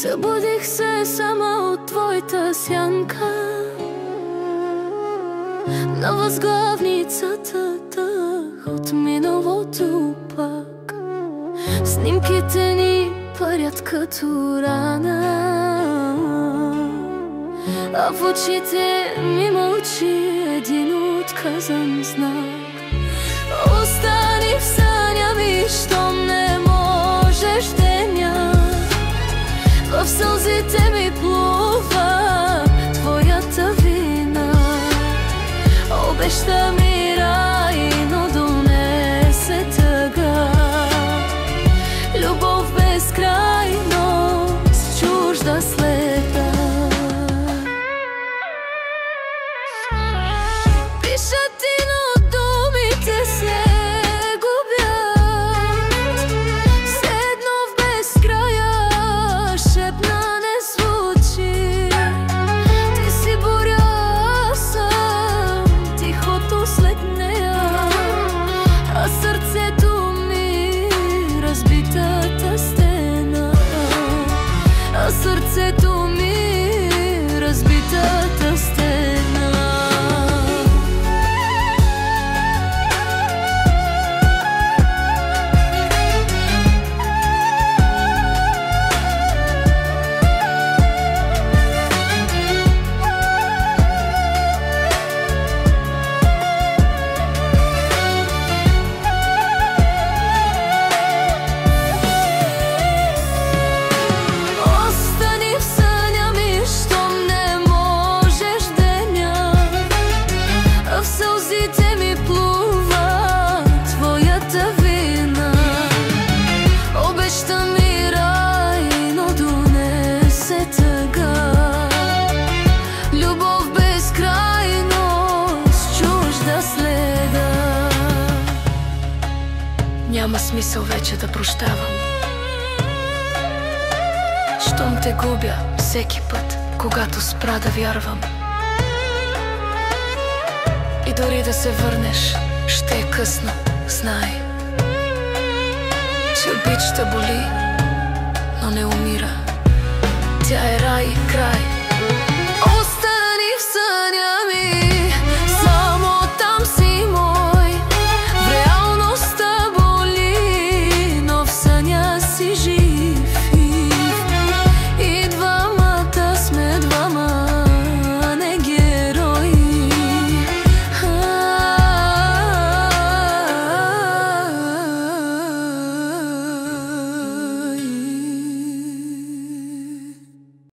Събудих се само от твоята сянка на възглавницата от миналото пак. Снимките ни парят като рана, а в очите ми мълчи един отказан знак. Остани в съня ми, щом не можеш деня. В сълзите ми плува твоята вина. Обеща ми рай, но донесе тъга. Любов безкрайно с чужда следа. Пиша ти, но думите се губят. Все едно в безкрая шепна не звучи. Ти си буря, съм тихото след нея, а сърцето ми разбитата стена. А сърцето ми разбитата стена. Няма смисъл вече да прощавам, щом те губя всеки път, когато спра да вярвам. И дори да се върнеш, ще е късно, знай, че обичта боли, но не умира. Тя е рай и край.